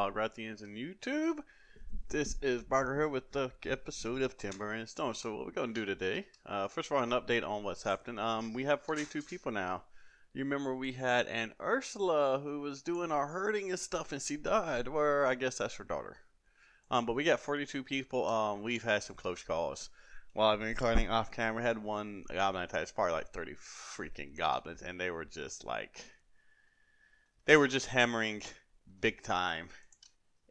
bogwrathians in YouTube. This is Barker here with the episode of Timber and Stone. So what we're going to do today, first of all, an update on what's happening. We have 42 people now. You remember we had an Ursula who was doing our herding and stuff and she died, or I guess that's her daughter. But we got 42 people. We've had some close calls. While I've been recording off camera, had one goblin attack. It's probably like 30 freaking goblins, and they were just hammering big time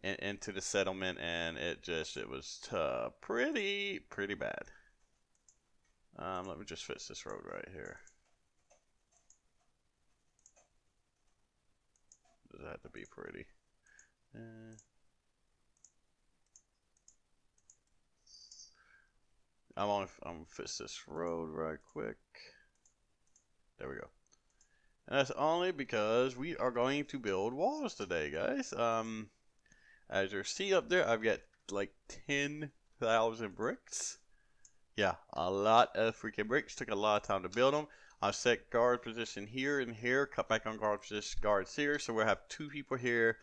into the settlement, and it was pretty bad. Let me just fix this road right here. Does it have to be pretty? I'm gonna fix this road right quick. There we go. And that's only because we are going to build walls today, guys. As you see up there, I've got like 10,000 bricks. Yeah, a lot of freaking bricks. Took a lot of time to build them. I've set guard position here and here. Cut back on guard position, guards here. So we'll have 2 people here,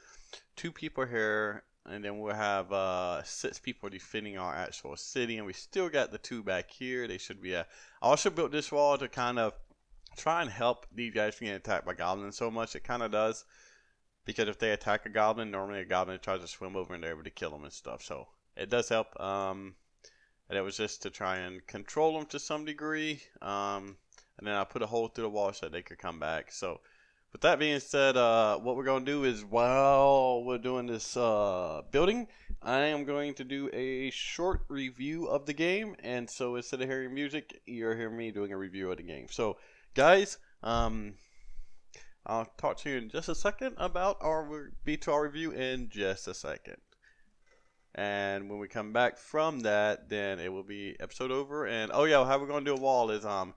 2 people here. And then we'll have 6 people defending our actual city. And we still got the 2 back here. They should be I also built this wall to kind of try and help these guys from getting attacked by goblins so much. It kind of does. Because if they attack a goblin, normally a goblin tries to swim over and they're able to kill them and stuff. So it does help. And it was just to try and control them to some degree. And then I put a hole through the wall so they could come back. So with that being said, what we're going to do is while we're doing this building, I am going to do a short review of the game. And so instead of hearing music, you're hearing me doing a review of the game. So guys, I'll talk to you in just a second about our review in just a second. And when we come back from that, then it will be episode over. And oh yeah, how we're going to do a wall is I'm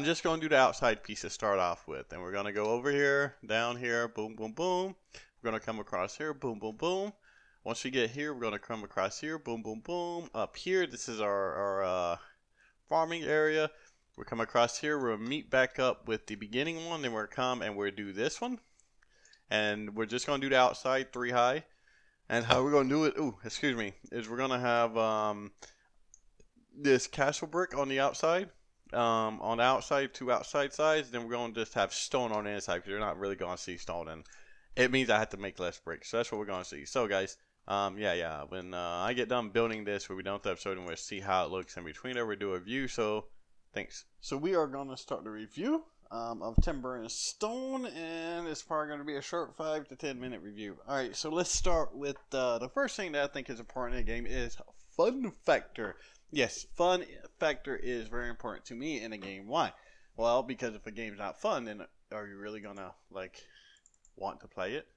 just going to do the outside piece to start off with. And we're going to go over here, down here, boom, boom, boom. We're going to come across here, boom, boom, boom. Once we get here, we're going to come across here, boom, boom, boom. Up here, this is our farming area. We'll come across here, we'll meet back up with the beginning one, then we'll come and we'll do this one. And we're just going to do the outside 3 high. And how we're going to do it, is we're going to have this castle brick on the outside. On the outside, 2 outside sides. Then we're going to just have stone on the inside because you're not really going to see stone. And it means I have to make less bricks. So that's what we're going to see. So guys, when I get done building this, we'll be done with the episode and we'll see how it looks in between there. We'll do a review. So thanks. So we are going to start the review of Timber and Stone, and it's probably going to be a short 5 to 10 minute review. Alright, so let's start with the first thing that I think is important in the game is fun factor. Yes, fun factor is very important to me in a game. Why? Well, because if a game's not fun, then are you really going to, want to play it?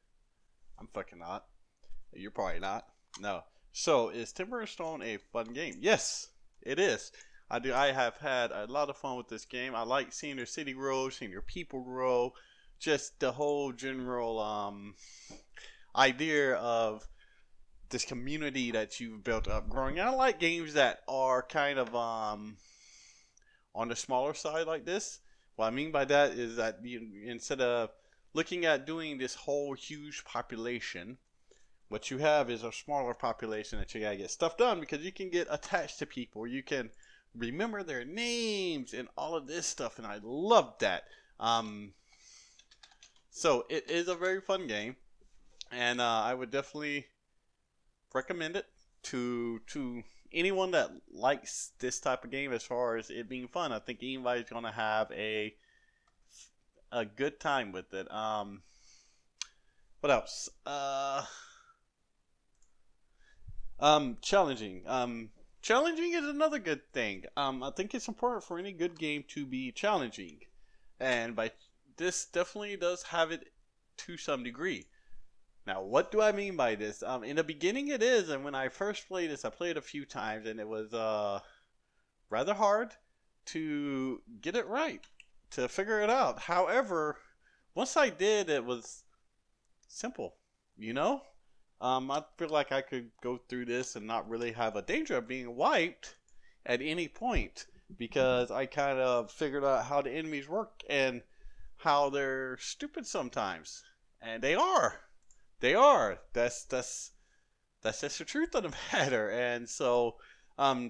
I'm fucking not. You're probably not. No. So, is Timber and Stone a fun game? Yes, it is. I have had a lot of fun with this game. I like seeing your city grow, seeing your people grow. Just the whole general idea of this community that you've built up growing. And I like games that are kind of on the smaller side like this. What I mean by that is that instead of looking at doing this whole huge population, what you have is a smaller population that you gotta get stuff done because you can get attached to people. You can remember their names and all of this stuff, and I love that. So it is a very fun game, and I would definitely recommend it to anyone that likes this type of game as far as it being fun. I think anybody's going to have a good time with it. What else? Challenging. Challenging is another good thing. I think it's important for any good game to be challenging. And this definitely does have it to some degree. Now, what do I mean by this? In the beginning it is, and when I first played this, I played a few times, and it was rather hard to get it right, to figure it out. However, once I did, it was simple, I feel like I could go through this and not really have a danger of being wiped at any point because I kind of figured out how the enemies work and how they're stupid sometimes. And they are. They are. That's just the truth of the matter. And so,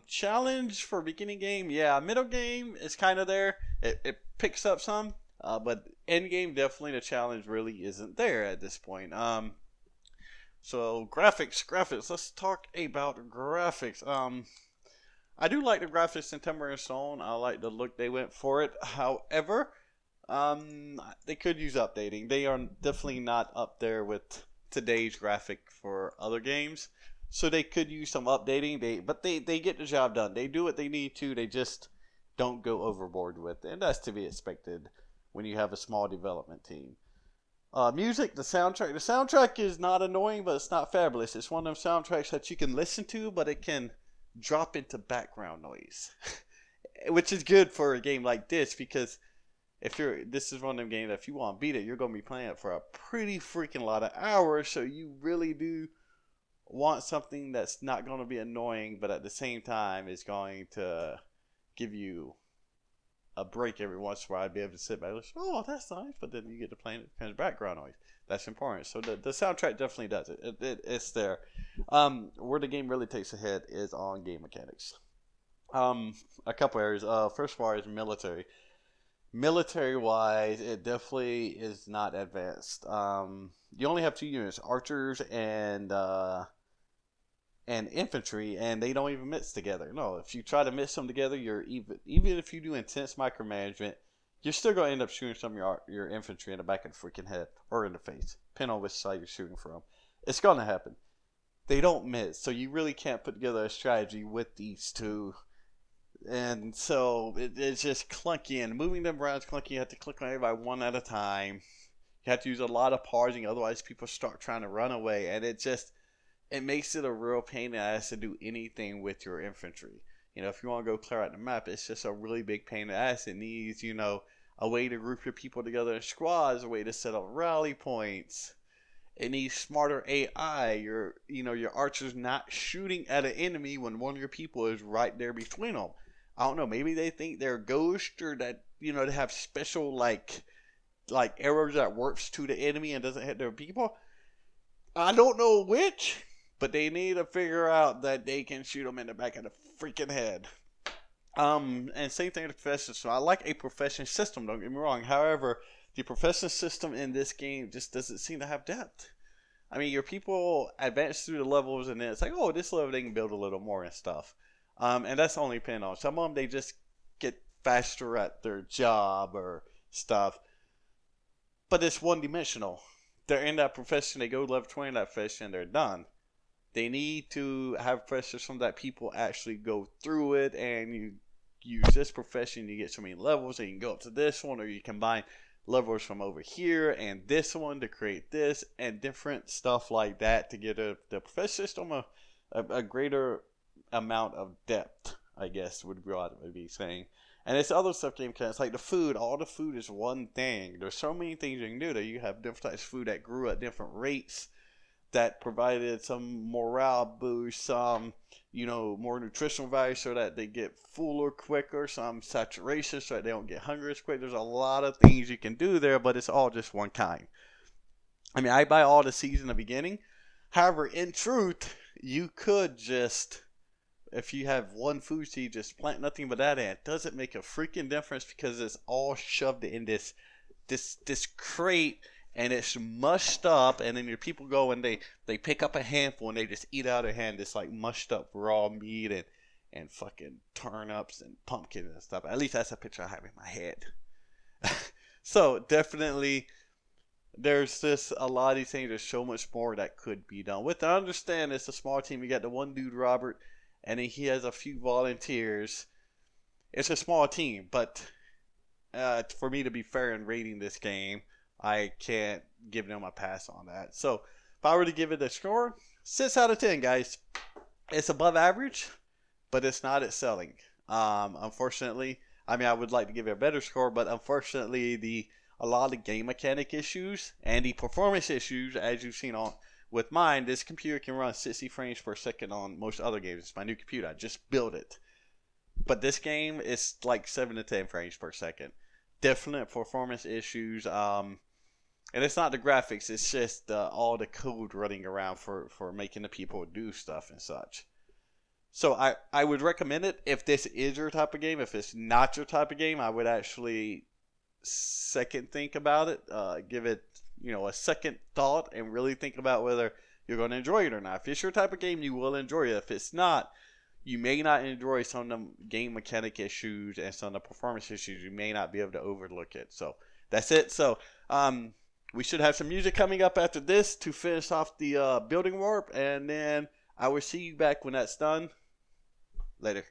challenge for beginning game, yeah, middle game is kind of there. It picks up some, but end game definitely the challenge really isn't there at this point. So graphics. Let's talk about graphics. I do like the graphics in Timber and Stone. I like the look they went for it. However, they could use updating. They are definitely not up there with today's graphic for other games. So they could use some updating. But they get the job done. They do what they need to. They just don't go overboard with it. And that's to be expected when you have a small development team. Music, the soundtrack. The soundtrack is not annoying, but it's not fabulous. It's one of those soundtracks that you can listen to, but it can drop into background noise, which is good for a game like this because this is one of them games that if you want to beat it, you're going to be playing it for a pretty freaking lot of hours. So you really do want something that's not going to be annoying, but at the same time is going to give you a break every once in a while. I'd be able to sit back and say, oh, that's nice, but then you get to play it in background noise. That's important. So the soundtrack definitely does it. It's there. Where the game really takes a hit is on game mechanics. A couple areas. First of all is military. Military wise, it definitely is not advanced. You only have two units, archers and infantry, and they don't even mix together. No, if you try to mix them together, you're even if you do intense micromanagement, you're still going to end up shooting some of your infantry in the back of the freaking head or in the face, depending on which side you're shooting from. It's going to happen. They don't mix, so you really can't put together a strategy with these two. And so it's just clunky, and moving them around is clunky. You have to click on everybody one at a time. You have to use a lot of pausing, otherwise people start trying to run away, and it makes it a real pain in the ass to do anything with your infantry. If you want to go clear out the map, it's just a really big pain in the ass. It needs, a way to group your people together in squads, a way to set up rally points. It needs smarter AI. Your archers not shooting at an enemy when one of your people is right there between them. I don't know. Maybe they think they're ghosts, or that they have special like arrows that works to the enemy and doesn't hit their people. I don't know which, but they need to figure out that they can shoot them in the back of the freaking head. And same thing with the profession. So I like a profession system, don't get me wrong. However, the profession system in this game just doesn't seem to have depth. I mean, your people advance through the levels, and then it's like, oh, this level they can build a little more and stuff. And that's only depending on some of them. They just get faster at their job or stuff, but it's one dimensional. They're in that profession, they go level 20 in that profession, they're done. They need to have professions from that people actually go through it, and you use this profession, you get so many levels, and you can go up to this one, or you combine levels from over here and this one to create this, and different stuff like that to get the profession system a greater amount of depth, I guess would be what I would be saying. And it's other stuff game mechanics, like the food. All the food is one thing. There's so many things you can do there. You have different types of food that grew at different rates, that provided some morale boost, some, more nutritional value so that they get fuller quicker, some saturation so that they don't get hungry as quick. There's a lot of things you can do there, but it's all just one kind. I mean, I buy all the seeds in the beginning. However, in truth, you could just, if you have one food seed, just plant nothing but that in. It doesn't make a freaking difference because it's all shoved in this crate, and it's mushed up, and then your people go and they pick up a handful and they just eat out of hand this like mushed up raw meat and fucking turnips and pumpkins and stuff. At least that's a picture I have in my head. So definitely there's just a lot of these things. There's so much more that could be done with. I understand it's a small team. You got the one dude, Robert, and then he has a few volunteers. It's a small team, but for me to be fair in rating this game, I can't give them a pass on that. So if I were to give it a score, 6 out of 10, guys. It's above average, but it's not excelling. Unfortunately, I mean, I would like to give it a better score, but unfortunately, a lot of game mechanic issues and the performance issues, as you've seen with mine, this computer can run 60 frames per second on most other games. It's my new computer. I just built it. But this game is like 7 to 10 frames per second. Definite performance issues. And it's not the graphics; it's just all the code running around for making the people do stuff and such. So I would recommend it if this is your type of game. If it's not your type of game, I would actually second think about it. Give it a second thought and really think about whether you're going to enjoy it or not. If it's your type of game, you will enjoy it. If it's not, you may not enjoy some of the game mechanic issues and some of the performance issues. You may not be able to overlook it. So that's it. So we should have some music coming up after this to finish off the building warp, and then I will see you back when that's done. Later.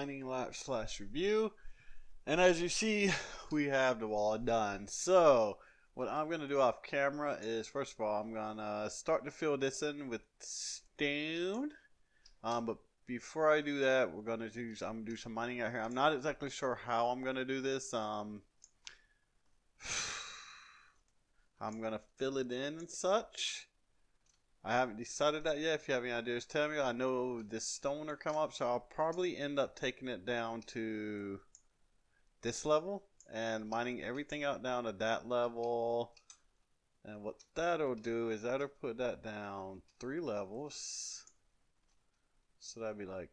mining lab / review. And as you see, we have the wall done. So what I'm gonna do off camera is, first of all, I'm gonna start to fill this in with stone. But before I do that, I'm gonna do some mining out here. I'm not exactly sure how I'm gonna do this. I'm gonna fill it in and such. I haven't decided that yet. If you have any ideas, tell me. I know this stone will come up, so I'll probably end up taking it down to this level and mining everything out down to that level. And what that'll do is that'll put that down 3 levels. So that'd be like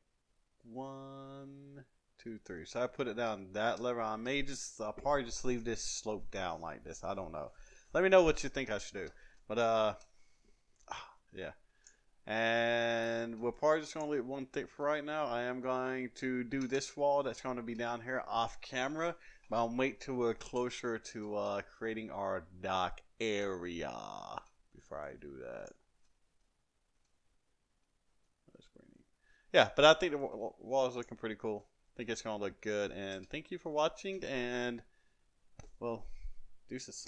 1, 2, 3. So I put it down that level. I'll probably just leave this slope down like this. I don't know. Let me know what you think I should do. But yeah. And we're probably just going to leave one thing for right now. I am going to do this wall that's going to be down here off camera. But I'll wait till we're closer to creating our dock area before I do that. That's pretty neat. Yeah, but I think the wall is looking pretty cool. I think it's going to look good. And thank you for watching. And, well, deuces.